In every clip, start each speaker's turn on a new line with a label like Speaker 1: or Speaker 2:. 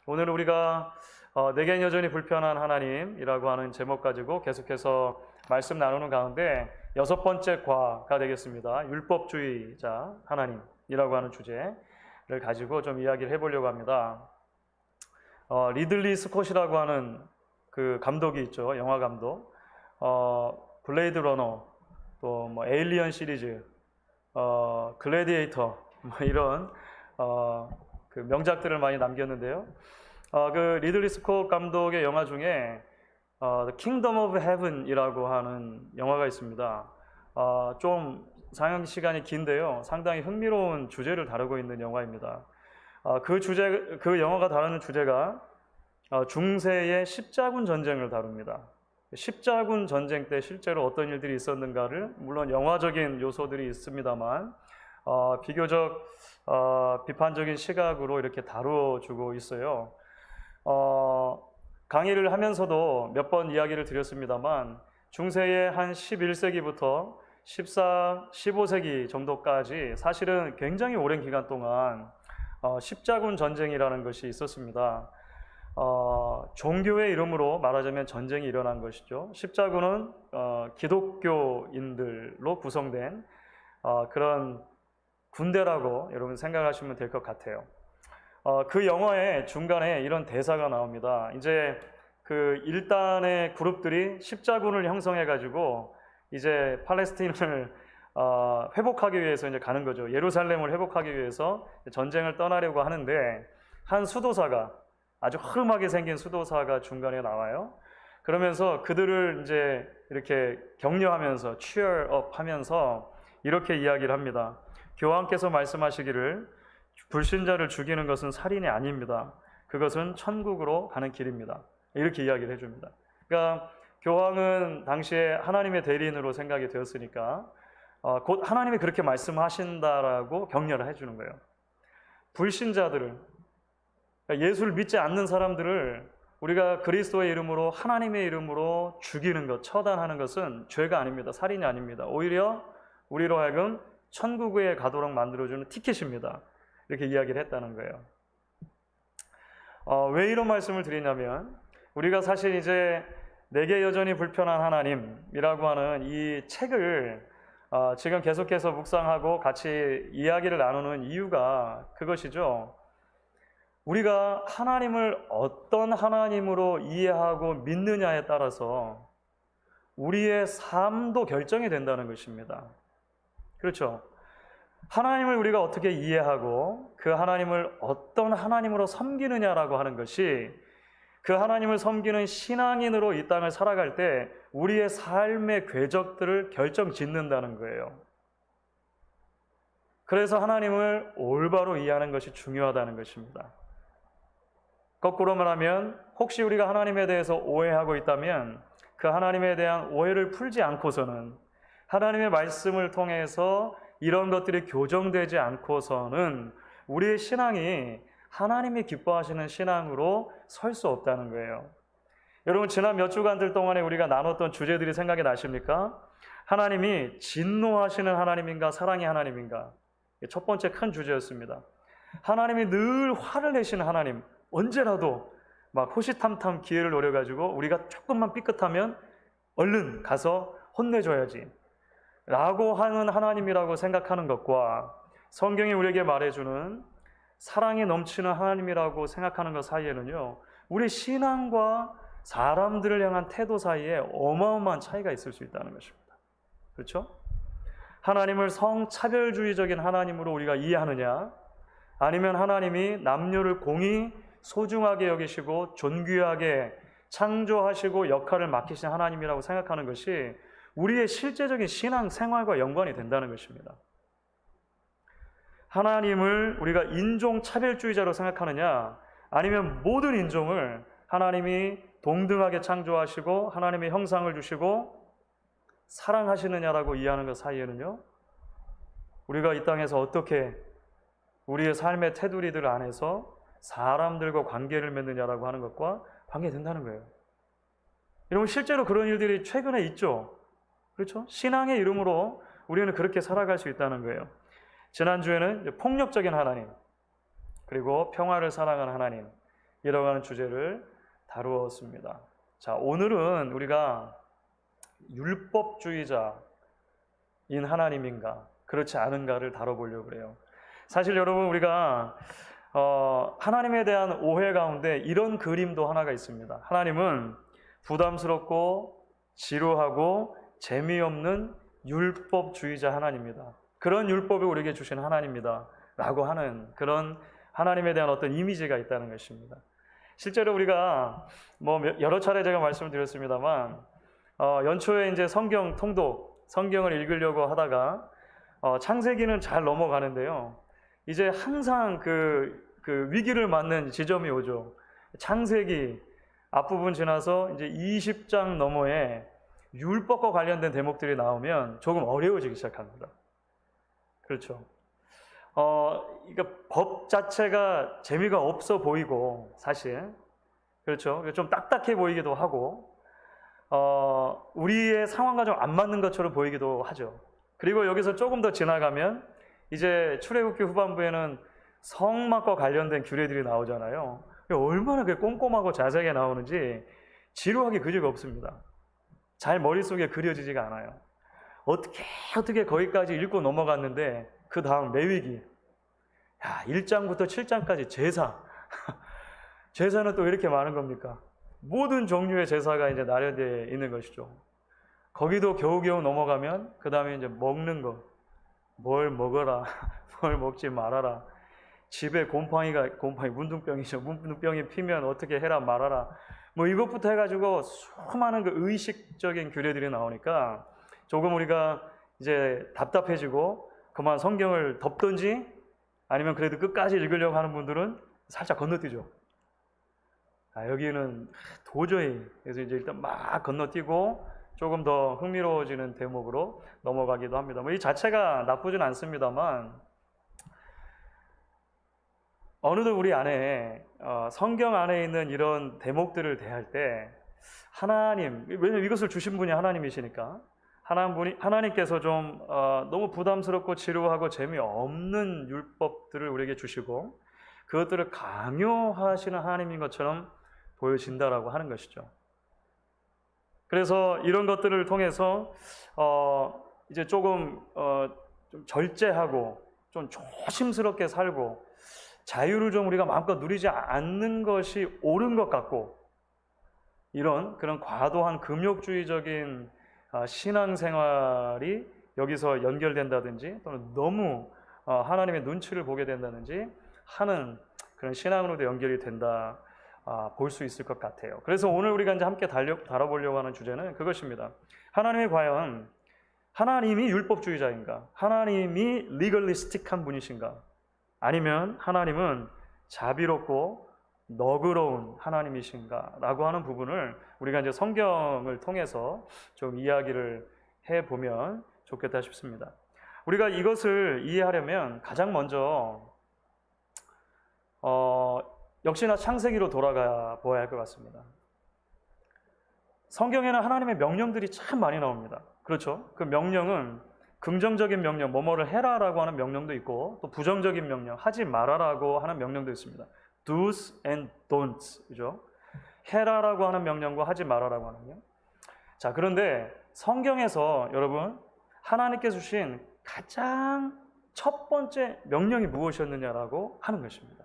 Speaker 1: 오늘 우리가 내겐 여전히 불편한 하나님이라고 하는 제목 가지고 계속해서 말씀 나누는 가운데 6번째 과가 되겠습니다. 율법주의자 하나님이라고 하는 주제를 가지고 좀 이야기를 해보려고 합니다. 리들리 스콧이라고 하는 그 감독이 있죠. 영화 감독. 블레이드 러너, 또 뭐 에일리언 시리즈, 글래디에이터, 뭐 이런 그 명작들을 많이 남겼는데요. 그 리들리 스콧 감독의 영화 중에 The Kingdom of Heaven이라고 하는 영화가 있습니다. 좀 상영 시간이 긴데요. 상당히 흥미로운 주제를 다루고 있는 영화입니다. 그 영화가 다루는 주제가 중세의 십자군 전쟁을 다룹니다. 십자군 전쟁 때 실제로 어떤 일들이 있었는가를, 물론 영화적인 요소들이 있습니다만 비교적 비판적인 시각으로 이렇게 다뤄주고 있어요. 강의를 하면서도 몇 번 이야기를 드렸습니다만 중세의 한 11세기부터 15세기 정도까지 사실은 굉장히 오랜 기간 동안 십자군 전쟁이라는 것이 있었습니다. 종교의 이름으로 말하자면 전쟁이 일어난 것이죠. 십자군은 기독교인들로 구성된 그런 군대라고 여러분 생각하시면 될 것 같아요. 그 영화의 중간에 이런 대사가 나옵니다. 이제 그 일단의 그룹들이 십자군을 형성해가지고 이제 팔레스틴을 회복하기 위해서 이제 가는 거죠. 예루살렘을 회복하기 위해서 전쟁을 떠나려고 하는데 한 수도사가, 아주 허름하게 생긴 수도사가 중간에 나와요. 그러면서 그들을 이제 이렇게 격려하면서 cheer up 하면서 이렇게 이야기를 합니다. 교황께서 말씀하시기를 불신자를 죽이는 것은 살인이 아닙니다. 그것은 천국으로 가는 길입니다. 이렇게 이야기를 해줍니다. 그러니까 교황은 당시에 하나님의 대리인으로 생각이 되었으니까 곧 하나님이 그렇게 말씀하신다라고 격려를 해주는 거예요. 불신자들을, 그러니까 예수를 믿지 않는 사람들을 우리가 그리스도의 이름으로, 하나님의 이름으로 죽이는 것, 처단하는 것은 죄가 아닙니다. 살인이 아닙니다. 오히려 우리로 하여금 천국에 가도록 만들어주는 티켓입니다. 이렇게 이야기를 했다는 거예요. 왜 이런 말씀을 드리냐면 우리가 사실 이제 내게 여전히 불편한 하나님이라고 하는 이 책을 지금 계속해서 묵상하고 같이 이야기를 나누는 이유가 그것이죠. 우리가 하나님을 어떤 하나님으로 이해하고 믿느냐에 따라서 우리의 삶도 결정이 된다는 것입니다. 그렇죠? 하나님을 우리가 어떻게 이해하고 그 하나님을 어떤 하나님으로 섬기느냐라고 하는 것이 그 하나님을 섬기는 신앙인으로 이 땅을 살아갈 때 우리의 삶의 궤적들을 결정짓는다는 거예요. 그래서 하나님을 올바로 이해하는 것이 중요하다는 것입니다. 거꾸로 말하면 혹시 우리가 하나님에 대해서 오해하고 있다면 그 하나님에 대한 오해를 풀지 않고서는, 하나님의 말씀을 통해서 이런 것들이 교정되지 않고서는 우리의 신앙이 하나님이 기뻐하시는 신앙으로 설 수 없다는 거예요. 여러분, 지난 몇 주간들 동안에 우리가 나눴던 주제들이 생각이 나십니까? 하나님이 진노하시는 하나님인가 사랑의 하나님인가? 첫 번째 큰 주제였습니다. 하나님이 늘 화를 내시는 하나님, 언제라도 막 호시탐탐 기회를 노려가지고 우리가 조금만 삐끗하면 얼른 가서 혼내줘야지 라고 하는 하나님이라고 생각하는 것과 성경이 우리에게 말해주는 사랑이 넘치는 하나님이라고 생각하는 것 사이에는요, 우리 신앙과 사람들을 향한 태도 사이에 어마어마한 차이가 있을 수 있다는 것입니다. 그렇죠? 하나님을 성차별주의적인 하나님으로 우리가 이해하느냐, 아니면 하나님이 남녀를 공히 소중하게 여기시고 존귀하게 창조하시고 역할을 맡기신 하나님이라고 생각하는 것이 우리의 실제적인 신앙 생활과 연관이 된다는 것입니다. 하나님을 우리가 인종차별주의자로 생각하느냐, 아니면 모든 인종을 하나님이 동등하게 창조하시고 하나님의 형상을 주시고 사랑하시느냐라고 이해하는 것 사이에는요, 우리가 이 땅에서 어떻게 우리의 삶의 테두리들 안에서 사람들과 관계를 맺느냐라고 하는 것과 관계된다는 거예요. 여러분, 실제로 그런 일들이 최근에 있죠. 그렇죠? 신앙의 이름으로 우리는 그렇게 살아갈 수 있다는 거예요. 지난주에는 폭력적인 하나님, 그리고 평화를 사랑하는 하나님, 하는 주제를 다루었습니다. 자, 오늘은 우리가 율법주의자인 하나님인가 그렇지 않은가를 다뤄보려고 그래요. 사실 여러분, 우리가 하나님에 대한 오해 가운데 이런 그림도 하나가 있습니다. 하나님은 부담스럽고 지루하고 재미없는 율법주의자 하나님입니다. 그런 율법을 우리에게 주신 하나님입니다 라고 하는 그런 하나님에 대한 어떤 이미지가 있다는 것입니다. 실제로 우리가 여러 차례 제가 말씀을 드렸습니다만 연초에 이제 성경 통독, 성경을 읽으려고 하다가 창세기는 잘 넘어가는데요. 이제 항상 그 위기를 맞는 지점이 오죠. 창세기 앞부분 지나서 이제 20장 너머에 율법과 관련된 대목들이 나오면 조금 어려워지기 시작합니다. 그렇죠. 그러니까 법 자체가 재미가 없어 보이고 사실 그렇죠. 좀 딱딱해 보이기도 하고 우리의 상황과 좀 안 맞는 것처럼 보이기도 하죠. 그리고 여기서 조금 더 지나가면 이제 출애굽기 후반부에는 성막과 관련된 규례들이 나오잖아요. 얼마나 꼼꼼하고 자세하게 나오는지 지루하기 그지가 없습니다. 잘 머릿속에 그려지지가 않아요. 어떻게 거기까지 읽고 넘어갔는데 그 다음 레위기 1장부터 7장까지 제사 제사는 또 이렇게 많은 겁니까? 모든 종류의 제사가 이제 나열되어 있는 것이죠. 거기도 겨우겨우 넘어가면 그 다음에 이제 먹는 거, 뭘 먹어라, 뭘 먹지 말아라. 집에 곰팡이 문둥병이죠. 문둥병이 피면 어떻게 해라 말아라. 이것부터 해가지고 수많은 그 의식적인 규례들이 나오니까 조금 우리가 이제 답답해지고 그만 성경을 덮든지 아니면 그래도 끝까지 읽으려고 하는 분들은 살짝 건너뛰죠. 여기는 도저히 그래서 이제 일단 막 건너뛰고 조금 더 흥미로워지는 대목으로 넘어가기도 합니다. 이 자체가 나쁘진 않습니다만 어느덧 우리 안에 성경 안에 있는 이런 대목들을 대할 때 하나님, 왜냐면 이것을 주신 분이 하나님이시니까 하나님께서 좀 너무 부담스럽고 지루하고 재미없는 율법들을 우리에게 주시고 그것들을 강요하시는 하나님인 것처럼 보여진다라고 하는 것이죠. 그래서 이런 것들을 통해서 이제 조금 좀 절제하고 좀 조심스럽게 살고 자유를 좀 우리가 마음껏 누리지 않는 것이 옳은 것 같고 그런 과도한 금욕주의적인 신앙생활이 여기서 연결된다든지 또는 너무 하나님의 눈치를 보게 된다든지 하는 그런 신앙으로도 연결이 된다 볼 수 있을 것 같아요. 그래서 오늘 우리가 이제 함께 다뤄보려고 하는 주제는 그것입니다. 하나님이 과연 하나님이 율법주의자인가? 하나님이 리걸리스틱한 분이신가? 아니면 하나님은 자비롭고 너그러운 하나님이신가? 라고 하는 부분을 우리가 이제 성경을 통해서 좀 이야기를 해보면 좋겠다 싶습니다. 우리가 이것을 이해하려면 가장 먼저 역시나 창세기로 돌아가 보아야 할 것 같습니다. 성경에는 하나님의 명령들이 참 많이 나옵니다. 그렇죠? 그 명령은 긍정적인 명령, 뭐뭐를 해라라고 하는 명령도 있고 또 부정적인 명령, 하지 말아라고 하는 명령도 있습니다. do's and don'ts, 그죠? 해라라고 하는 명령과 하지 말아라고 하는 명령. 자, 그런데 성경에서 여러분 하나님께서 주신 가장 첫 번째 명령이 무엇이었느냐라고 하는 것입니다.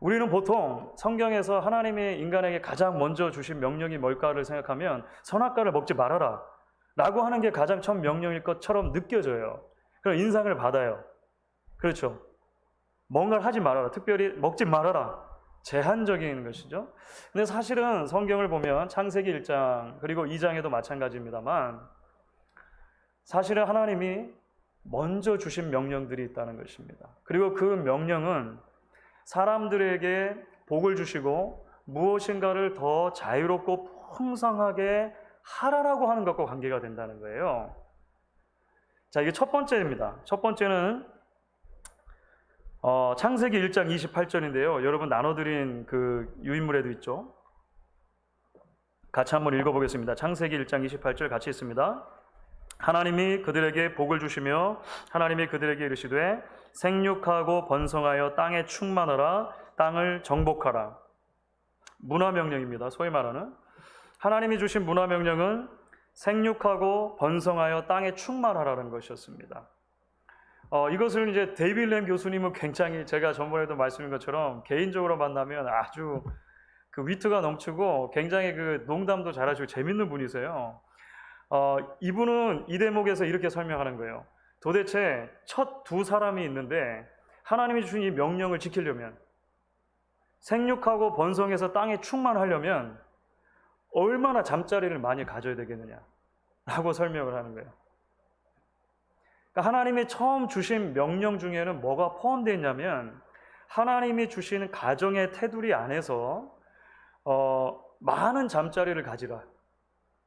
Speaker 1: 우리는 보통 성경에서 하나님이 인간에게 가장 먼저 주신 명령이 뭘까를 생각하면 선악과를 먹지 말아라 라고 하는 게 가장 첫 명령일 것처럼 느껴져요. 그런 인상을 받아요. 그렇죠? 뭔가를 하지 말아라. 특별히 먹지 말아라. 제한적인 것이죠. 근데 사실은 성경을 보면 창세기 1장 그리고 2장에도 마찬가지입니다만 사실은 하나님이 먼저 주신 명령들이 있다는 것입니다. 그리고 그 명령은 사람들에게 복을 주시고 무엇인가를 더 자유롭고 풍성하게 하라라고 하는 것과 관계가 된다는 거예요. 자, 이게 첫 번째입니다. 첫 번째는 창세기 1장 28절인데요. 여러분 나눠드린 그 유인물에도 있죠. 같이 한번 읽어보겠습니다. 창세기 1장 28절 같이 있습니다. 하나님이 그들에게 복을 주시며 하나님이 그들에게 이르시되 생육하고 번성하여 땅에 충만하라 땅을 정복하라. 문화명령입니다. 소위 말하는 하나님이 주신 문화명령은 생육하고 번성하여 땅에 충만하라는 것이었습니다. 이것을 이제 데이빗 램 교수님은 굉장히 제가 전번에도 말씀드린 것처럼 개인적으로 만나면 아주 그 위트가 넘치고 굉장히 그 농담도 잘하시고 재밌는 분이세요. 이분은 이 대목에서 이렇게 설명하는 거예요. 도대체 첫 두 사람이 있는데 하나님이 주신 이 명령을 지키려면, 생육하고 번성해서 땅에 충만하려면 얼마나 잠자리를 많이 가져야 되겠느냐라고 설명을 하는 거예요. 그러니까 하나님이 처음 주신 명령 중에는 뭐가 포함되어 있냐면 하나님이 주신 가정의 테두리 안에서 많은 잠자리를 가지라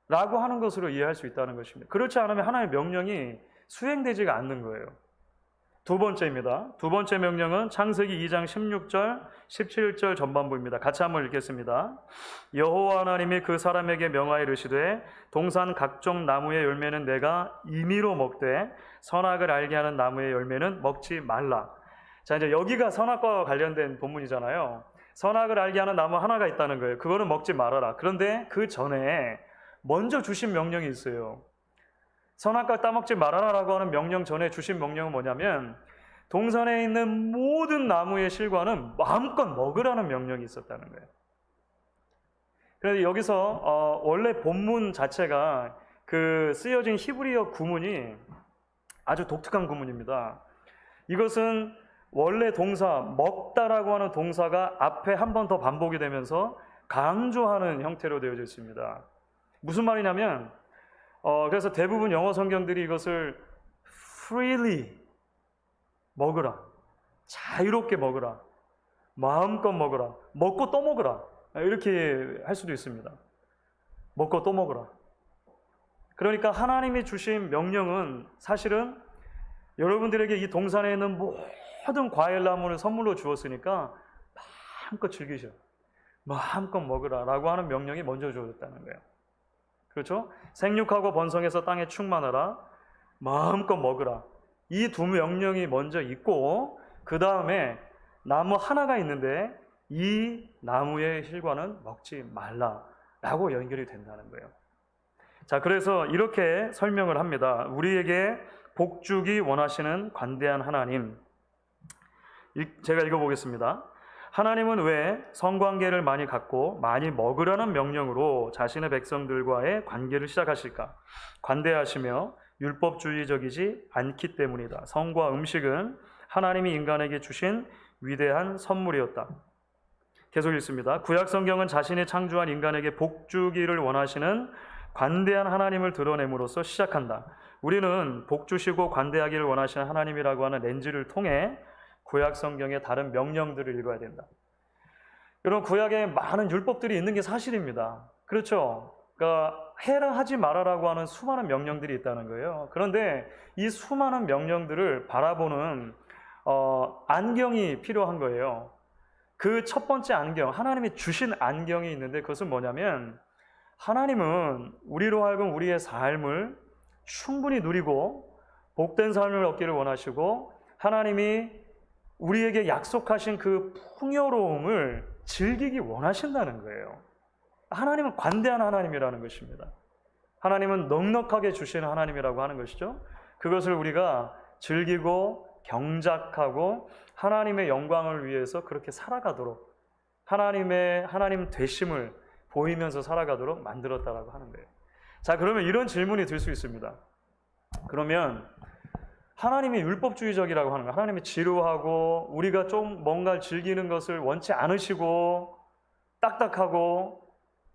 Speaker 1: 라고 하는 것으로 이해할 수 있다는 것입니다. 그렇지 않으면 하나님의 명령이 수행되지가 않는 거예요. 두 번째입니다. 두 번째 명령은 창세기 2장 16절, 17절 전반부입니다. 같이 한번 읽겠습니다. 여호와 하나님이 그 사람에게 명하여 이르시되 동산 각종 나무의 열매는 내가 임의로 먹되 선악을 알게 하는 나무의 열매는 먹지 말라. 자, 이제 여기가 선악과 관련된 본문이잖아요. 선악을 알게 하는 나무 하나가 있다는 거예요. 그거는 먹지 말아라. 그런데 그 전에 먼저 주신 명령이 있어요. 선악과 따먹지 말아라라고 하는 명령 전에 주신 명령은 뭐냐면 동산에 있는 모든 나무의 실과는 마음껏 먹으라는 명령이 있었다는 거예요. 그래서 여기서 원래 본문 자체가 그 쓰여진 히브리어 구문이 아주 독특한 구문입니다. 이것은 원래 동사 먹다라고 하는 동사가 앞에 한 번 더 반복이 되면서 강조하는 형태로 되어져 있습니다. 무슨 말이냐면 그래서 대부분 영어 성경들이 이것을 freely 먹으라, 자유롭게 먹으라, 마음껏 먹으라, 먹고 또 먹으라 이렇게 할 수도 있습니다. 먹고 또 먹으라. 그러니까 하나님이 주신 명령은 사실은 여러분들에게 이 동산에 있는 모든 과일나무를 선물로 주었으니까 마음껏 즐기셔, 마음껏 먹으라 라고 하는 명령이 먼저 주어졌다는 거예요. 그렇죠? 생육하고 번성해서 땅에 충만하라, 마음껏 먹으라. 이 두 명령이 먼저 있고 그 다음에 나무 하나가 있는데 이 나무의 실과는 먹지 말라라고 연결이 된다는 거예요. 자, 그래서 이렇게 설명을 합니다. 우리에게 복 주기 원하시는 관대한 하나님. 제가 읽어보겠습니다. 하나님은 왜 성관계를 많이 갖고 많이 먹으라는 명령으로 자신의 백성들과의 관계를 시작하실까? 관대하시며 율법주의적이지 않기 때문이다. 성과 음식은 하나님이 인간에게 주신 위대한 선물이었다. 계속 읽습니다. 구약 성경은 자신이 창조한 인간에게 복 주기를 원하시는 관대한 하나님을 드러냄으로써 시작한다. 우리는 복 주시고 관대하기를 원하시는 하나님이라고 하는 렌즈를 통해 구약 성경의 다른 명령들을 읽어야 된다. 여러분, 구약에 많은 율법들이 있는 게 사실입니다. 그렇죠? 그러니까 해라 하지 말아라고 하는 수많은 명령들이 있다는 거예요. 그런데 이 수많은 명령들을 바라보는 안경이 필요한 거예요. 그 첫 번째 안경, 하나님이 주신 안경이 있는데 그것은 뭐냐면 하나님은 우리로 하여금 우리의 삶을 충분히 누리고 복된 삶을 얻기를 원하시고 하나님이 우리에게 약속하신 그 풍요로움을 즐기기 원하신다는 거예요. 하나님은 관대한 하나님이라는 것입니다. 하나님은 넉넉하게 주시는 하나님이라고 하는 것이죠. 그것을 우리가 즐기고 경작하고 하나님의 영광을 위해서 그렇게 살아가도록 하나님 되심을 보이면서 살아가도록 만들었다라고 하는 거예요. 자, 그러면 이런 질문이 들 수 있습니다. 그러면 하나님이 율법주의적이라고 하는 거, 하나님이 지루하고 우리가 좀 뭔가를 즐기는 것을 원치 않으시고 딱딱하고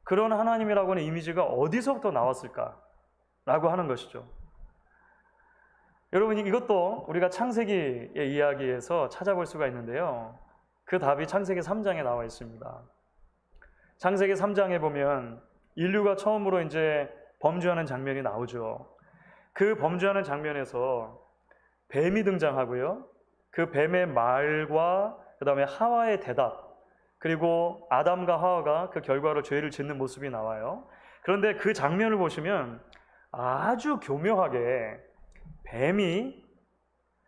Speaker 1: 그런 하나님이라고 하는 이미지가 어디서부터 나왔을까라고 하는 것이죠. 여러분, 이것도 우리가 창세기의 이야기에서 찾아볼 수가 있는데요. 그 답이 창세기 3장에 나와 있습니다. 창세기 3장에 보면 인류가 처음으로 이제 범죄하는 장면이 나오죠. 그 범죄하는 장면에서 뱀이 등장하고요. 그 뱀의 말과 그 다음에 하와의 대답, 그리고 아담과 하와가 그 결과로 죄를 짓는 모습이 나와요. 그런데 그 장면을 보시면 아주 교묘하게 뱀이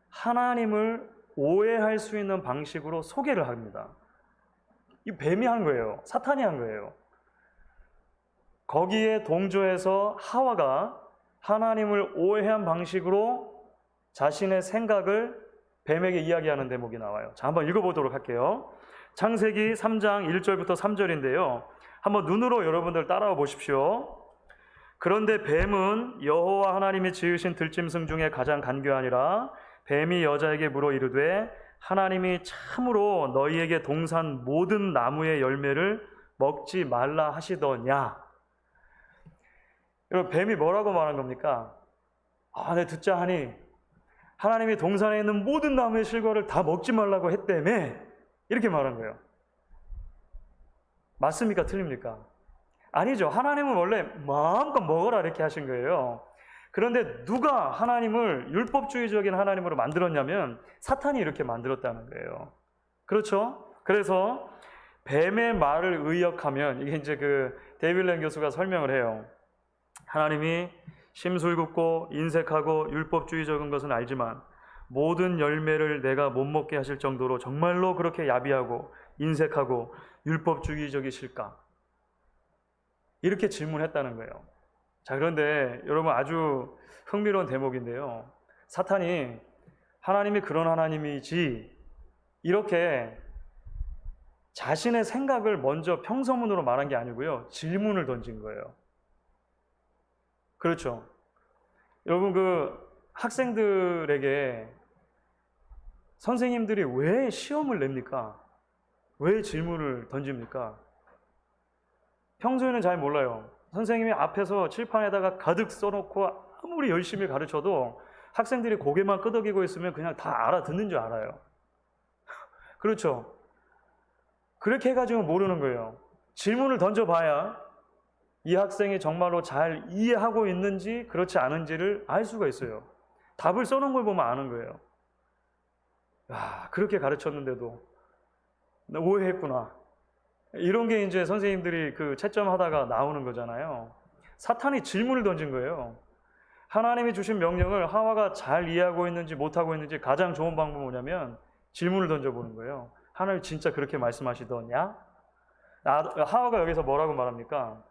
Speaker 1: 하나님을 오해할 수 있는 방식으로 소개를 합니다. 이 뱀이 한 거예요. 사탄이 한 거예요. 거기에 동조해서 하와가 하나님을 오해한 방식으로 자신의 생각을 뱀에게 이야기하는 대목이 나와요. 자, 한번 읽어보도록 할게요. 창세기 3장 1절부터 3절인데요. 한번 눈으로 여러분들 따라와 보십시오. 그런데 뱀은 여호와 하나님이 지으신 들짐승 중에 가장 간교하니라. 뱀이 여자에게 물어 이르되 하나님이 참으로 너희에게 동산 모든 나무의 열매를 먹지 말라 하시더냐. 여러분, 뱀이 뭐라고 말한 겁니까? 내 듣자 하니 하나님이 동산에 있는 모든 나무의 실과를 다 먹지 말라고 했다며, 이렇게 말한 거예요. 맞습니까? 틀립니까? 아니죠. 하나님은 원래 마음껏 먹어라 이렇게 하신 거예요. 그런데 누가 하나님을 율법주의적인 하나님으로 만들었냐면 사탄이 이렇게 만들었다는 거예요. 그렇죠? 그래서 뱀의 말을 의역하면, 이게 이제 그 데이빌 렌 교수가 설명을 해요. 하나님이 심술궂고 인색하고 율법주의적인 것은 알지만 모든 열매를 내가 못 먹게 하실 정도로 정말로 그렇게 야비하고 인색하고 율법주의적이실까? 이렇게 질문했다는 거예요. 자, 그런데 여러분, 아주 흥미로운 대목인데요. 사탄이 하나님이 그런 하나님이지 이렇게 자신의 생각을 먼저 평서문으로 말한 게 아니고요. 질문을 던진 거예요. 그렇죠. 여러분, 그 학생들에게 선생님들이 왜 시험을 냅니까? 왜 질문을 던집니까? 평소에는 잘 몰라요. 선생님이 앞에서 칠판에다가 가득 써놓고 아무리 열심히 가르쳐도 학생들이 고개만 끄덕이고 있으면 그냥 다 알아듣는 줄 알아요. 그렇죠. 그렇게 해가지고 모르는 거예요. 질문을 던져봐야 이 학생이 정말로 잘 이해하고 있는지 그렇지 않은지를 알 수가 있어요. 답을 써놓은 걸 보면 아는 거예요. 그렇게 가르쳤는데도 오해했구나. 이런 게 이제 선생님들이 그 채점하다가 나오는 거잖아요. 사탄이 질문을 던진 거예요. 하나님이 주신 명령을 하와가 잘 이해하고 있는지 못하고 있는지 가장 좋은 방법은 뭐냐면 질문을 던져보는 거예요. 하나님 진짜 그렇게 말씀하시더냐? 하와가 여기서 뭐라고 말합니까?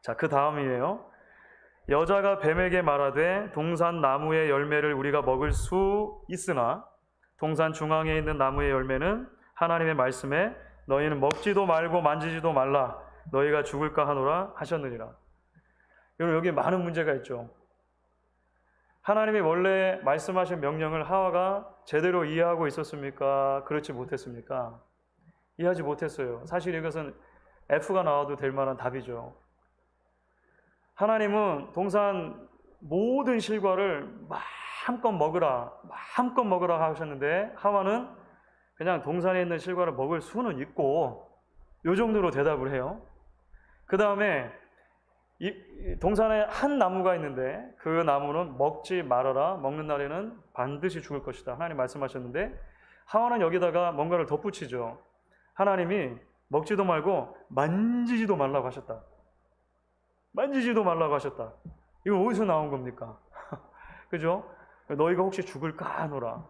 Speaker 1: 자, 그 다음이에요. 여자가 뱀에게 말하되 동산 나무의 열매를 우리가 먹을 수 있으나 동산 중앙에 있는 나무의 열매는 하나님의 말씀에 너희는 먹지도 말고 만지지도 말라 너희가 죽을까 하노라 하셨느니라. 여러분, 여기 많은 문제가 있죠. 하나님이 원래 말씀하신 명령을 하와가 제대로 이해하고 있었습니까? 그렇지 못했습니까? 이해하지 못했어요. 사실 이것은 F가 나와도 될 만한 답이죠. 하나님은 동산 모든 실과를 마음껏 먹으라 하셨는데 하와는 그냥 동산에 있는 실과를 먹을 수는 있고 요 정도로 대답을 해요. 그 다음에 이 동산에 한 나무가 있는데 그 나무는 먹지 말아라. 먹는 날에는 반드시 죽을 것이다. 하나님 말씀하셨는데 하와는 여기다가 뭔가를 덧붙이죠. 하나님이 먹지도 말고 만지지도 말라고 하셨다. 만지지도 말라고 하셨다. 이거 어디서 나온 겁니까? 그죠? 너희가 혹시 죽을까 하노라.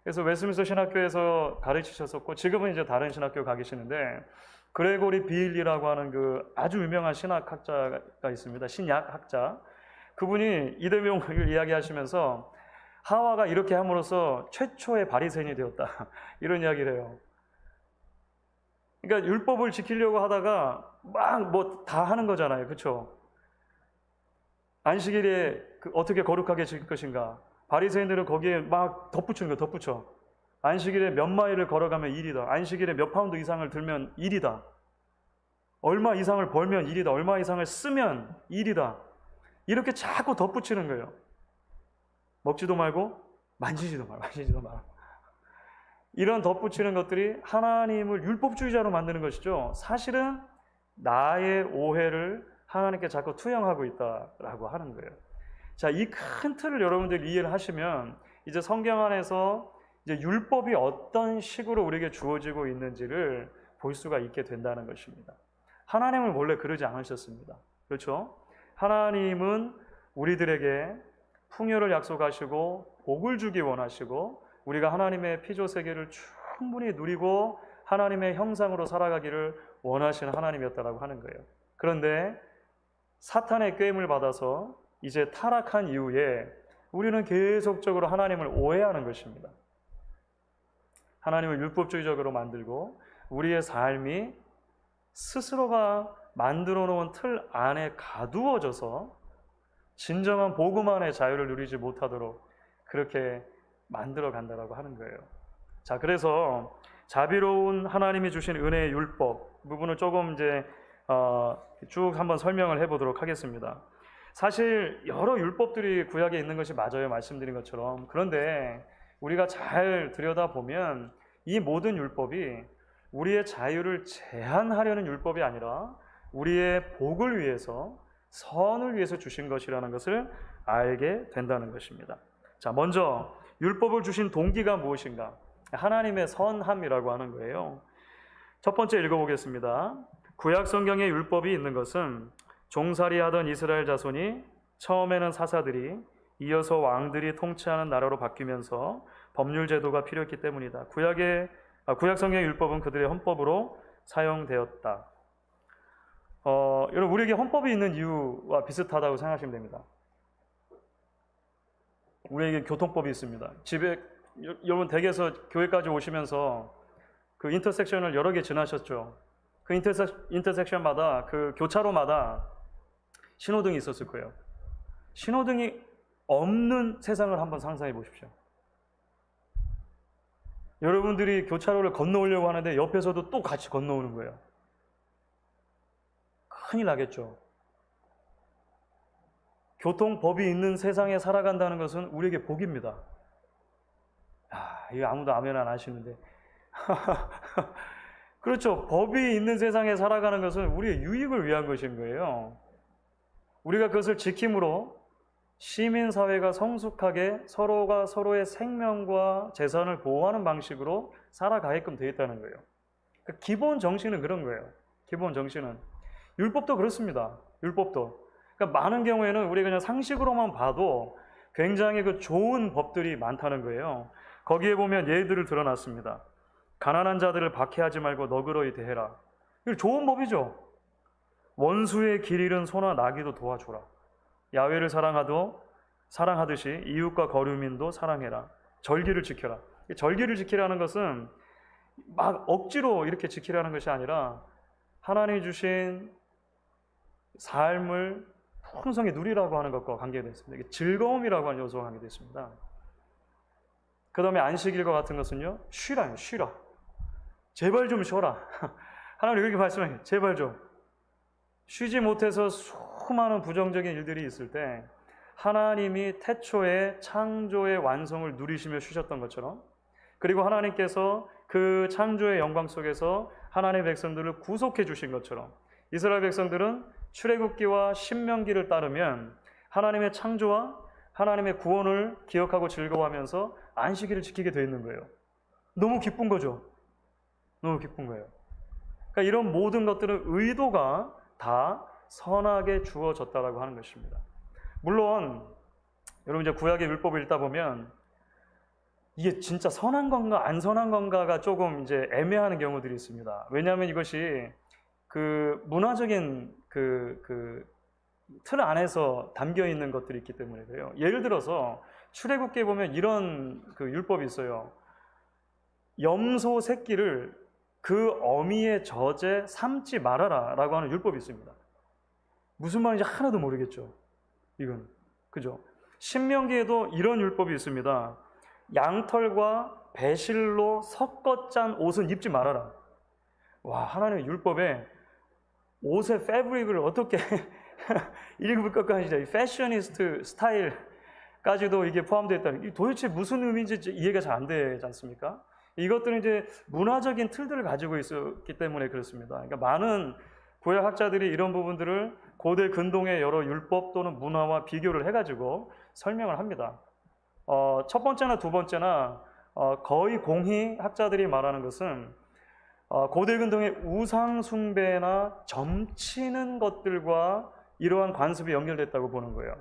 Speaker 1: 그래서 웨스민스터 신학교에서 가르치셨었고 지금은 이제 다른 신학교 가 계시는데 그레고리 비일리라고 하는 그 아주 유명한 신학학자가 있습니다. 신약학자. 그분이 이 대목을 이야기하시면서 하와가 이렇게 함으로써 최초의 바리새인이 되었다. 이런 이야기를 해요. 그러니까 율법을 지키려고 하다가 막 뭐 다 하는 거잖아요. 그렇죠? 안식일에 어떻게 거룩하게 지킬 것인가. 바리새인들은 거기에 막 덧붙이는 거예요. 덧붙여. 안식일에 몇 마일을 걸어가면 1이다. 안식일에 몇 파운드 이상을 들면 1이다. 얼마 이상을 벌면 1이다. 얼마 이상을 쓰면 1이다. 이렇게 자꾸 덧붙이는 거예요. 먹지도 말고 만지지도 말. 이런 덧붙이는 것들이 하나님을 율법주의자로 만드는 것이죠. 사실은 나의 오해를 하나님께 자꾸 투영하고 있다라고 하는 거예요. 자, 이 큰 틀을 여러분들이 이해를 하시면 이제 성경 안에서 이제 율법이 어떤 식으로 우리에게 주어지고 있는지를 볼 수가 있게 된다는 것입니다. 하나님은 원래 그러지 않으셨습니다. 그렇죠? 하나님은 우리들에게 풍요를 약속하시고 복을 주기 원하시고 우리가 하나님의 피조 세계를 충분히 누리고 하나님의 형상으로 살아가기를 원하시는 하나님이었다라고 하는 거예요. 그런데 사탄의 꾀임을 받아서 이제 타락한 이후에 우리는 계속적으로 하나님을 오해하는 것입니다. 하나님을 율법주의적으로 만들고 우리의 삶이 스스로가 만들어 놓은 틀 안에 가두어져서 진정한 복음 안의 자유를 누리지 못하도록 그렇게 만들어 간다라고 하는 거예요. 자, 그래서 자비로운 하나님이 주신 은혜의 율법 부분을 조금 이제 쭉 한번 설명을 해보도록 하겠습니다. 사실 여러 율법들이 구약에 있는 것이 맞아요, 말씀드린 것처럼. 그런데 우리가 잘 들여다보면 이 모든 율법이 우리의 자유를 제한하려는 율법이 아니라 우리의 복을 위해서, 선을 위해서 주신 것이라는 것을 알게 된다는 것입니다. 자, 먼저 율법을 주신 동기가 무엇인가? 하나님의 선함이라고 하는 거예요. 첫 번째 읽어보겠습니다. 구약 성경에 율법이 있는 것은 종살이하던 이스라엘 자손이 처음에는 사사들이, 이어서 왕들이 통치하는 나라로 바뀌면서 법률 제도가 필요했기 때문이다. 구약 성경의 율법은 그들의 헌법으로 사용되었다. 여러분, 우리에게 헌법이 있는 이유와 비슷하다고 생각하시면 됩니다. 우리에게 교통법이 있습니다. 집에 여러분 댁에서 교회까지 오시면서 그 인터섹션을 여러 개 지나셨죠. 그 인터섹션마다 그 교차로마다 신호등이 있었을 거예요. 신호등이 없는 세상을 한번 상상해 보십시오. 여러분들이 교차로를 건너오려고 하는데 옆에서도 또 같이 건너오는 거예요. 큰일 나겠죠. 교통법이 있는 세상에 살아간다는 것은 우리에게 복입니다. 이거 아무도 아멘 안 하시는데. 그렇죠. 법이 있는 세상에 살아가는 것은 우리의 유익을 위한 것인 거예요. 우리가 그것을 지킴으로 시민사회가 성숙하게 서로가 서로의 생명과 재산을 보호하는 방식으로 살아가게끔 되어 있다는 거예요. 그러니까 기본 정신은 그런 거예요. 기본 정신은. 율법도 그렇습니다. 율법도. 그러니까 많은 경우에는 우리가 그냥 상식으로만 봐도 굉장히 그 좋은 법들이 많다는 거예요. 거기에 보면 예들을 드러났습니다. 가난한 자들을 박해하지 말고 너그러이 대해라. 이거 좋은 법이죠. 원수의 길 잃은 소나 나귀도 도와주라. 야훼를 사랑하듯이 이웃과 거류민도 사랑해라. 절기를 지켜라. 절기를 지키라는 것은 막 억지로 이렇게 지키라는 것이 아니라 하나님이 주신 삶을 풍성히 누리라고 하는 것과 관계되어 있습니다. 이게 즐거움이라고 하는 요소가 관계되어 있습니다. 그 다음에 안식일과 같은 것은요, 쉬라. 제발 좀 쉬어라. 하나님 그렇게 말씀해요. 제발 좀. 쉬지 못해서 수많은 부정적인 일들이 있을 때 하나님이 태초에 창조의 완성을 누리시며 쉬셨던 것처럼, 그리고 하나님께서 그 창조의 영광 속에서 하나님의 백성들을 구속해 주신 것처럼, 이스라엘 백성들은 출애굽기와 신명기를 따르면 하나님의 창조와 하나님의 구원을 기억하고 즐거워하면서 안식일을 지키게 되어 있는 거예요. 너무 기쁜 거죠. 너무 기쁜 거예요. 그러니까 이런 모든 것들은 의도가 다 선하게 주어졌다라고 하는 것입니다. 물론 여러분 이제 구약의 율법을 읽다 보면 이게 진짜 선한 건가 안 선한 건가가 조금 이제 애매한 경우들이 있습니다. 왜냐하면 이것이 그 문화적인 그 틀 안에서 담겨 있는 것들이 있기 때문에 그래요. 예를 들어서 출애굽기에 보면 이런 그 율법이 있어요. 염소 새끼를 그 어미의 젖에 삶지 말아라 라고 하는 율법이 있습니다. 무슨 말인지 하나도 모르겠죠. 이건 그죠? 신명기에도 이런 율법이 있습니다. 양털과 배실로 섞어 짠 옷은 입지 말아라. 와, 하나님의 율법에 옷의 패브릭을 어떻게 읽을 것까지 이 패셔니스트 스타일까지도 이게 포함되어 있다는 게 도대체 무슨 의미인지 이해가 잘 안 되지 않습니까? 이것들은 이제 문화적인 틀들을 가지고 있었기 때문에 그렇습니다. 그러니까 많은 구약 학자들이 이런 부분들을 고대 근동의 여러 율법 또는 문화와 비교를 해가지고 설명을 합니다. 첫 번째나 두 번째나 거의 공히 학자들이 말하는 것은 고대 근동의 우상 숭배나 점치는 것들과 이러한 관습이 연결됐다고 보는 거예요.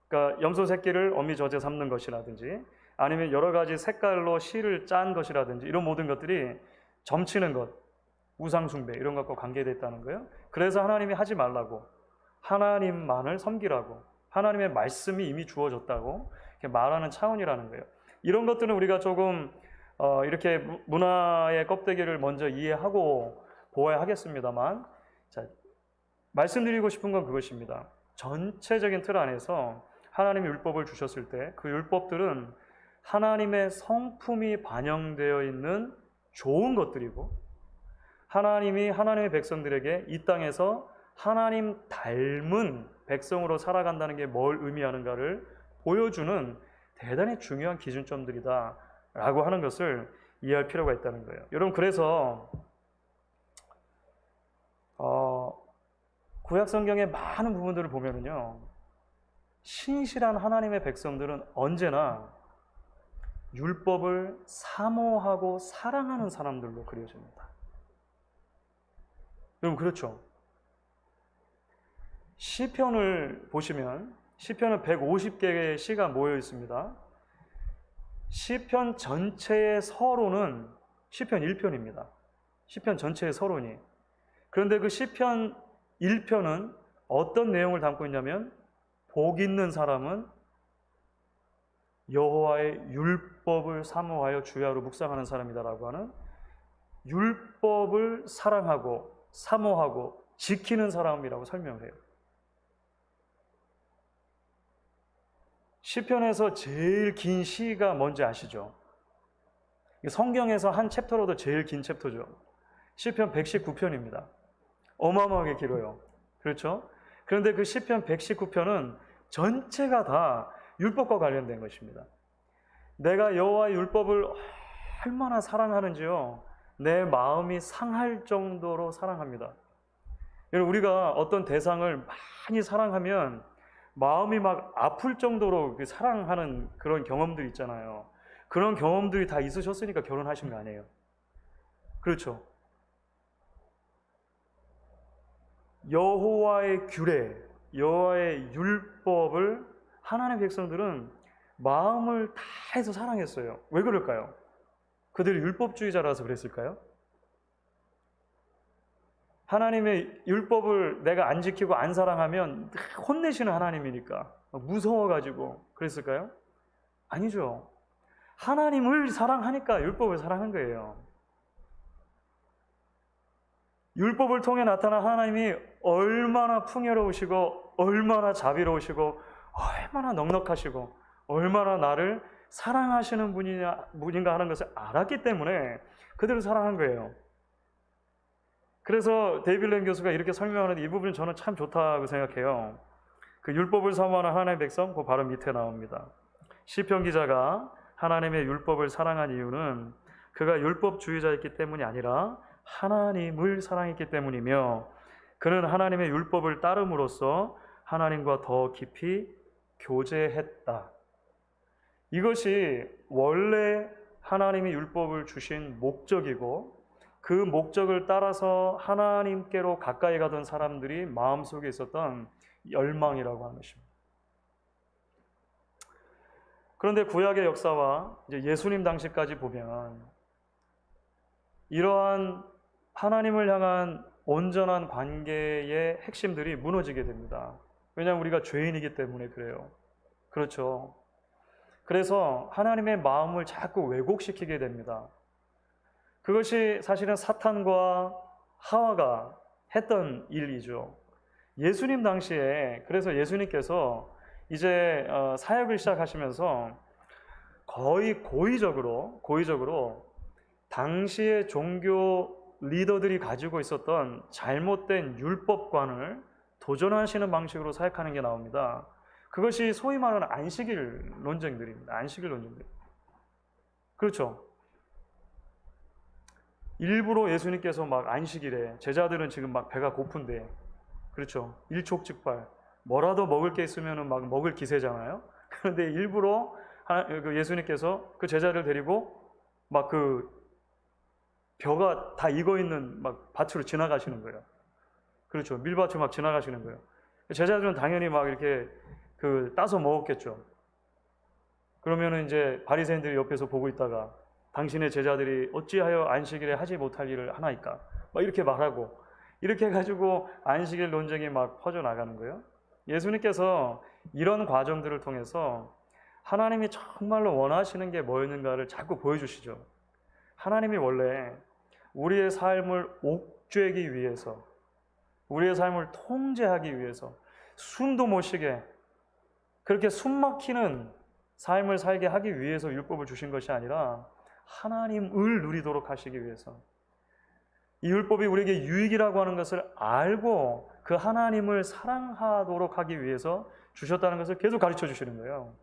Speaker 1: 그러니까 염소 새끼를 어미 젖에 삶는 것이라든지 아니면 여러 가지 색깔로 실을 짠 것이라든지 이런 모든 것들이 점치는 것, 우상숭배 이런 것과 관계되어 있다는 거예요. 그래서 하나님이 하지 말라고, 하나님만을 섬기라고, 하나님의 말씀이 이미 주어졌다고 이렇게 말하는 차원이라는 거예요. 이런 것들은 우리가 조금 이렇게 문화의 껍데기를 먼저 이해하고 보아야 하겠습니다만, 자, 말씀드리고 싶은 건 그것입니다. 전체적인 틀 안에서 하나님이 율법을 주셨을 때 그 율법들은 하나님의 성품이 반영되어 있는 좋은 것들이고, 하나님이 하나님의 백성들에게 이 땅에서 하나님 닮은 백성으로 살아간다는 게 뭘 의미하는가를 보여주는 대단히 중요한 기준점들이다 라고 하는 것을 이해할 필요가 있다는 거예요. 여러분, 그래서 구약 성경의 많은 부분들을 보면은요, 신실한 하나님의 백성들은 언제나 율법을 사모하고 사랑하는 사람들로 그려집니다. 여러분, 그렇죠? 시편을 보시면 시편은 150개의 시가 모여 있습니다. 시편 전체의 서론은 시편 1편입니다. 시편 전체의 서론이. 그런데 그 시편 1편은 어떤 내용을 담고 있냐면, 복 있는 사람은 여호와의 율법을 사모하여 주야로 묵상하는 사람이다라고 하는, 율법을 사랑하고 사모하고 지키는 사람이라고 설명을 해요. 시편에서 제일 긴 시가 뭔지 아시죠? 성경에서 한 챕터로도 제일 긴 챕터죠. 시편 119편입니다. 어마어마하게 길어요. 그렇죠? 그런데 그 시편 119편은 전체가 다 율법과 관련된 것입니다. 내가 여호와의 율법을 얼마나 사랑하는지요, 내 마음이 상할 정도로 사랑합니다. 여러분, 우리가 어떤 대상을 많이 사랑하면 마음이 막 아플 정도로 사랑하는 그런 경험들 있잖아요. 그런 경험들이 다 있으셨으니까 결혼하신 거 아니에요? 그렇죠? 여호와의 규례, 여호와의 율법을 하나님의 백성들은 마음을 다해서 사랑했어요. 왜 그럴까요? 그들이 율법주의자라서 그랬을까요? 하나님의 율법을 내가 안 지키고 안 사랑하면 혼내시는 하나님이니까 무서워가지고 그랬을까요? 아니죠. 하나님을 사랑하니까 율법을 사랑한 거예요. 율법을 통해 나타난 하나님이 얼마나 풍요로우시고 얼마나 자비로우시고 얼마나 넉넉하시고 얼마나 나를 사랑하시는 분인가 하는 것을 알았기 때문에 그들을 사랑한 거예요. 그래서 데이빗 램 교수가 이렇게 설명하는데 이 부분이 저는 참 좋다고 생각해요. 그 율법을 사모하는 하나님의 백성, 그 바로 밑에 나옵니다. 시편 기자가 하나님의 율법을 사랑한 이유는 그가 율법주의자였기 때문이 아니라 하나님을 사랑했기 때문이며, 그는 하나님의 율법을 따름으로써 하나님과 더 깊이 교제했다. 이것이 원래 하나님이 율법을 주신 목적이고, 그 목적을 따라서 하나님께로 가까이 가던 사람들이 마음속에 있었던 열망이라고 하는 것입니다. 그런데 구약의 역사와 이제 예수님 당시까지 보면 이러한 하나님을 향한 온전한 관계의 핵심들이 무너지게 됩니다. 왜냐하면 우리가 죄인이기 때문에 그래요. 그렇죠. 그래서 하나님의 마음을 자꾸 왜곡시키게 됩니다. 그것이 사실은 사탄과 하와가 했던 일이죠. 예수님 당시에, 그래서 예수님께서 이제 사역을 시작하시면서 거의 고의적으로 당시의 종교 리더들이 가지고 있었던 잘못된 율법관을 도전하시는 방식으로 사역하는 게 나옵니다. 그것이 소위 말하는 안식일 논쟁들입니다. 안식일 논쟁들. 그렇죠. 일부러 예수님께서 막 안식일에 제자들은 지금 막 배가 고픈데, 그렇죠. 일촉즉발 뭐라도 먹을 게 있으면 막 먹을 기세잖아요. 그런데 일부러 예수님께서 그 제자를 데리고 막 그 벼가 다 익어 있는 막 밭으로 지나가시는 거예요. 그렇죠. 밀밭으로 막 지나가시는 거예요. 제자들은 당연히 막 이렇게 따서 먹었겠죠. 그러면은 이제 바리새인들이 옆에서 보고 있다가 당신의 제자들이 어찌하여 안식일에 하지 못할 일을 하나이까? 막 이렇게 말하고 이렇게 해가지고 안식일 논쟁이 막 퍼져나가는 거예요. 예수님께서 이런 과정들을 통해서 하나님이 정말로 원하시는 게 뭐였는가를 자꾸 보여주시죠. 하나님이 원래 우리의 삶을 옥죄기 위해서, 우리의 삶을 통제하기 위해서 숨도 못 쉬게 그렇게 숨 막히는 삶을 살게 하기 위해서 율법을 주신 것이 아니라 하나님을 누리도록 하시기 위해서, 이 율법이 우리에게 유익이라고 하는 것을 알고 그 하나님을 사랑하도록 하기 위해서 주셨다는 것을 계속 가르쳐 주시는 거예요.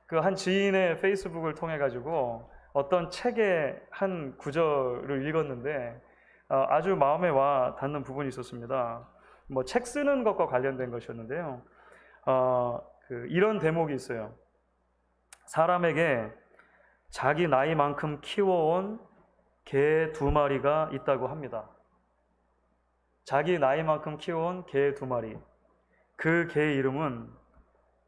Speaker 1: 그 한 지인의 페이스북을 통해 가지고 어떤 책의 한 구절을 읽었는데 아주 마음에 와 닿는 부분이 있었습니다. 뭐 책 쓰는 것과 관련된 것이었는데요. 이런 대목이 있어요. 사람에게 자기 나이만큼 키워온 개 2마리가 있다고 합니다. 자기 나이만큼 키워온 개 2마리. 그 개의 이름은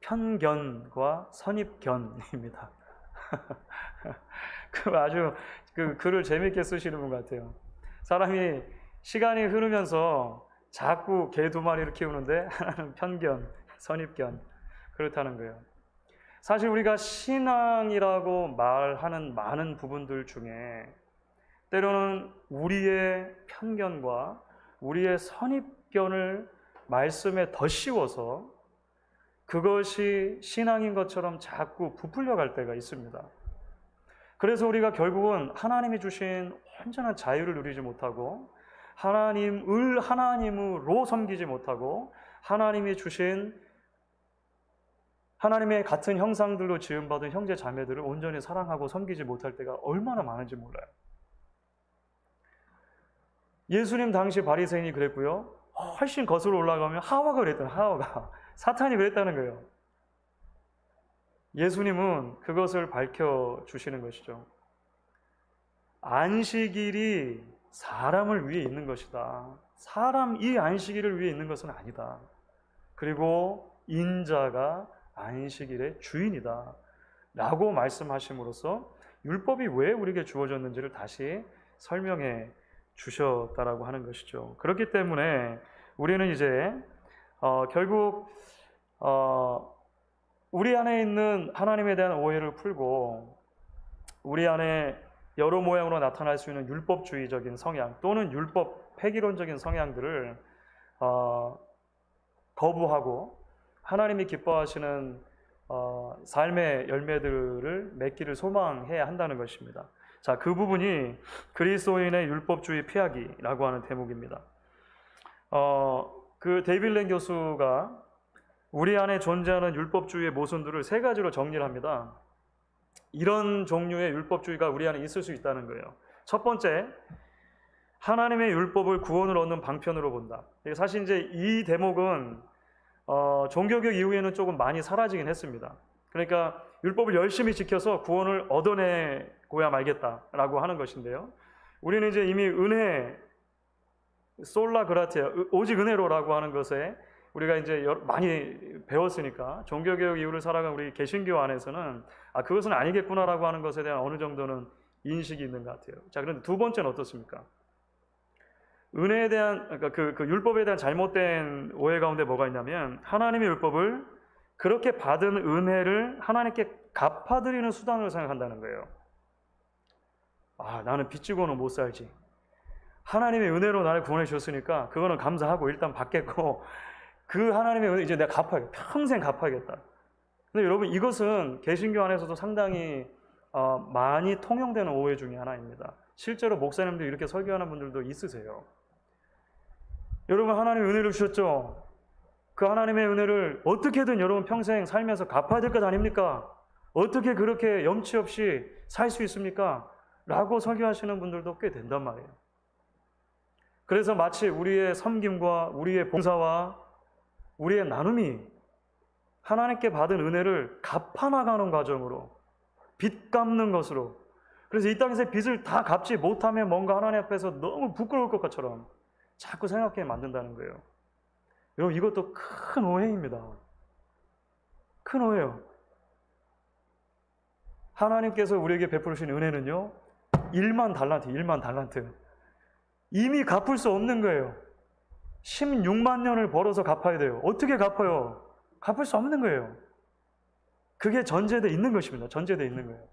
Speaker 1: 편견과 선입견입니다. 아주 그 글을 재밌게 쓰시는 분 같아요. 사람이 시간이 흐르면서 자꾸 개 2마리를 키우는데 하나는 편견, 선입견, 그렇다는 거예요. 사실 우리가 신앙이라고 말하는 많은 부분들 중에 때로는 우리의 편견과 우리의 선입견을 말씀에 더 씌워서 그것이 신앙인 것처럼 자꾸 부풀려 갈 때가 있습니다. 그래서 우리가 결국은 하나님이 주신 온전한 자유를 누리지 못하고 하나님을 하나님으로 섬기지 못하고 하나님이 주신 하나님의 같은 형상들로 지음받은 형제 자매들을 온전히 사랑하고 섬기지 못할 때가 얼마나 많은지 몰라요. 예수님 당시 바리새인이 그랬고요. 훨씬 거슬러 올라가면 하와가 그랬던 하와가 사탄이 그랬다는 거예요. 예수님은 그것을 밝혀주시는 것이죠. 안식일이 사람을 위해 있는 것이다. 이 안식일을 위해 있는 것은 아니다. 그리고 인자가 안식일의 주인이다 라고 말씀하심으로써 율법이 왜 우리에게 주어졌는지를 다시 설명해 주셨다라고 하는 것이죠. 그렇기 때문에 우리는 이제 결국 우리 안에 있는 하나님에 대한 오해를 풀고 우리 안에 여러 모양으로 나타날 수 있는 율법주의적인 성향 또는 율법 폐기론적인 성향들을 거부하고 하나님이 기뻐하시는 삶의 열매들을 맺기를 소망해야 한다는 것입니다. 자, 그 부분이 그리스도인의 율법주의 피하기라고 하는 대목입니다. 그 데이빌 렌 교수가 우리 안에 존재하는 율법주의의 모순들을 3가지로 정리를 합니다. 이런 종류의 율법주의가 우리 안에 있을 수 있다는 거예요. 첫 번째, 하나님의 율법을 구원을 얻는 방편으로 본다. 사실 이제 이 대목은 종교개혁 이후에는 조금 많이 사라지긴 했습니다. 그러니까 율법을 열심히 지켜서 구원을 얻어내고야 말겠다라고 하는 것인데요. 우리는 이제 이미 은혜, 솔라 그라티아, 오직 은혜로라고 하는 것에 우리가 이제 많이 배웠으니까 종교개혁 이후를 살아간 우리 개신교 안에서는 그것은 아니겠구나라고 하는 것에 대한 어느 정도는 인식이 있는 것 같아요. 자, 그런데 두 번째는 어떻습니까? 은혜에 대한 그러니까 그 율법에 대한 잘못된 오해 가운데 뭐가 있냐면 하나님의 율법을 그렇게 받은 은혜를 하나님께 갚아드리는 수단으로 생각한다는 거예요. 나는 빚지고는 못 살지. 하나님의 은혜로 나를 구원해 주셨으니까 그거는 감사하고 일단 받겠고 그 하나님의 은혜 이제 내가 갚아야겠다. 평생 갚아야겠다. 근데 여러분 이것은 개신교 안에서도 상당히 많이 통용되는 오해 중에 하나입니다. 실제로 목사님들 이렇게 설교하는 분들도 있으세요. 여러분 하나님의 은혜를 주셨죠? 그 하나님의 은혜를 어떻게든 여러분 평생 살면서 갚아야 될 것 아닙니까? 어떻게 그렇게 염치 없이 살 수 있습니까? 라고 설교하시는 분들도 꽤 된단 말이에요. 그래서 마치 우리의 섬김과 우리의 봉사와 우리의 나눔이 하나님께 받은 은혜를 갚아나가는 과정으로 빚 갚는 것으로 그래서 이 땅에서 빚을 다 갚지 못하면 뭔가 하나님 앞에서 너무 부끄러울 것처럼 자꾸 생각하게 만든다는 거예요. 여러분 이것도 큰 오해입니다. 큰 오해요. 하나님께서 우리에게 베푸신 은혜는요, 1만 달란트, 1만 달란트. 이미 갚을 수 없는 거예요. 16만 년을 벌어서 갚아야 돼요. 어떻게 갚아요? 갚을 수 없는 거예요. 그게 전제되어 있는 것입니다. 전제되어 있는 거예요.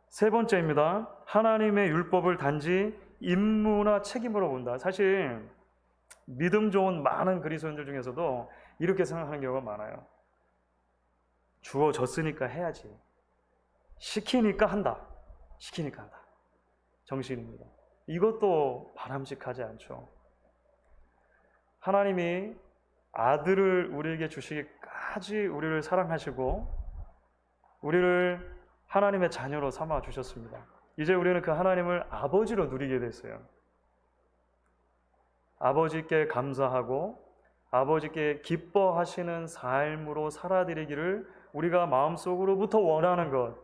Speaker 1: 세 번째입니다. 하나님의 율법을 단지 임무나 책임으로 본다. 사실 믿음 좋은 많은 그리스도인들 중에서도 이렇게 생각하는 경우가 많아요. 주어졌으니까 해야지. 시키니까 한다. 시키니까 한다. 정신입니다. 이것도 바람직하지 않죠. 하나님이 아들을 우리에게 주시기까지 우리를 사랑하시고 우리를 하나님의 자녀로 삼아 주셨습니다. 이제 우리는 그 하나님을 아버지로 누리게 됐어요. 아버지께 감사하고 아버지께 기뻐하시는 삶으로 살아드리기를 우리가 마음속으로부터 원하는 것,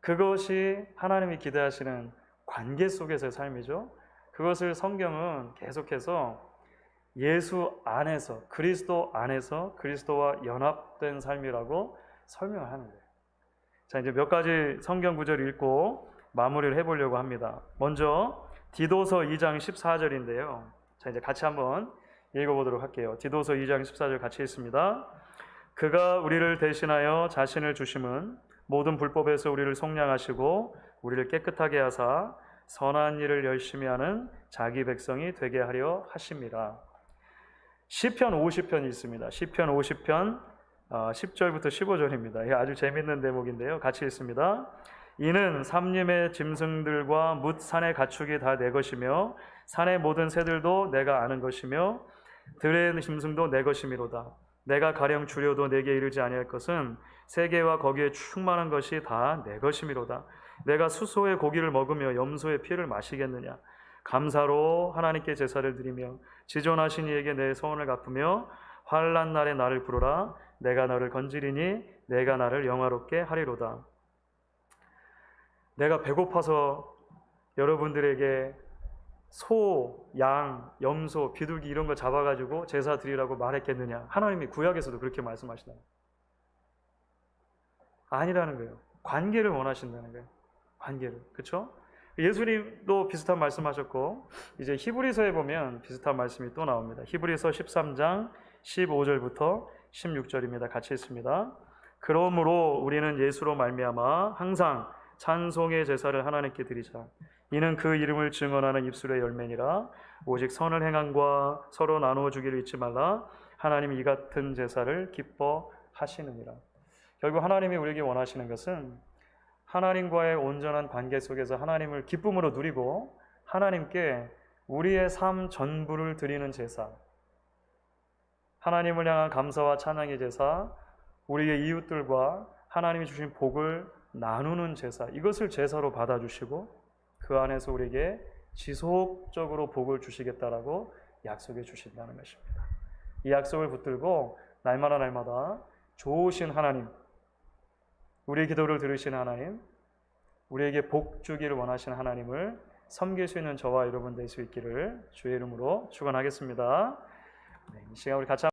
Speaker 1: 그것이 하나님이 기대하시는 관계 속에서의 삶이죠. 그것을 성경은 계속해서 예수 안에서, 그리스도 안에서 그리스도와 연합된 삶이라고 설명을 하는 거예요. 자, 이제 몇 가지 성경 구절을 읽고 마무리를 해보려고 합니다. 먼저 디도서 2장 14절인데요. 자, 이제 같이 한번 읽어보도록 할게요. 디도서 2장 14절 같이 읽습니다. 그가 우리를 대신하여 자신을 주심은 모든 불법에서 우리를 속량하시고 우리를 깨끗하게 하사 선한 일을 열심히 하는 자기 백성이 되게 하려 하심이라. 시편 50편이 있습니다. 시편 50편 10절부터 15절입니다. 아주 재밌는 대목인데요. 같이 읽습니다. 이는 삼림의 짐승들과 뭇 산의 가축이 다 내 것이며 산의 모든 새들도 내가 아는 것이며 들의 짐승도 내 것이미로다. 내가 가령 주려도 내게 이르지 아니할 것은 세계와 거기에 충만한 것이 다 내 것이미로다. 내가 수소의 고기를 먹으며 염소의 피를 마시겠느냐. 감사로 하나님께 제사를 드리며 지존하신 이에게 내 소원을 갚으며 환난 날에 나를 부르라. 내가 너를 건지리니 내가 나를 영화롭게 하리로다. 내가 배고파서 여러분들에게 소, 양, 염소, 비둘기 이런 거 잡아가지고 제사 드리라고 말했겠느냐? 하나님이 구약에서도 그렇게 말씀하시다. 아니라는 거예요. 관계를 원하신다는 거예요. 관계를. 그렇죠? 예수님도 비슷한 말씀하셨고 이제 히브리서에 보면 비슷한 말씀이 또 나옵니다. 히브리서 13장 15절부터 16절입니다. 같이 읽습니다. 그러므로 우리는 예수로 말미암아 항상 찬송의 제사를 하나님께 드리자. 이는 그 이름을 증언하는 입술의 열매니라. 오직 선을 행함과 서로 나누어 주기를 잊지 말라. 하나님이 이 같은 제사를 기뻐하시느니라. 결국 하나님이 우리에게 원하시는 것은 하나님과의 온전한 관계 속에서 하나님을 기쁨으로 누리고 하나님께 우리의 삶 전부를 드리는 제사, 하나님을 향한 감사와 찬양의 제사, 우리의 이웃들과 하나님이 주신 복을 나누는 제사, 이것을 제사로 받아주시고 그 안에서 우리에게 지속적으로 복을 주시겠다라고 약속해 주신다는 것입니다. 이 약속을 붙들고 날마다 좋으신 하나님, 우리의 기도를 들으시는 하나님, 우리에게 복 주기를 원하시는 하나님을 섬길 수 있는 저와 여러분 될 수 있기를 주의 이름으로 축원하겠습니다. 이 시간 우리 같이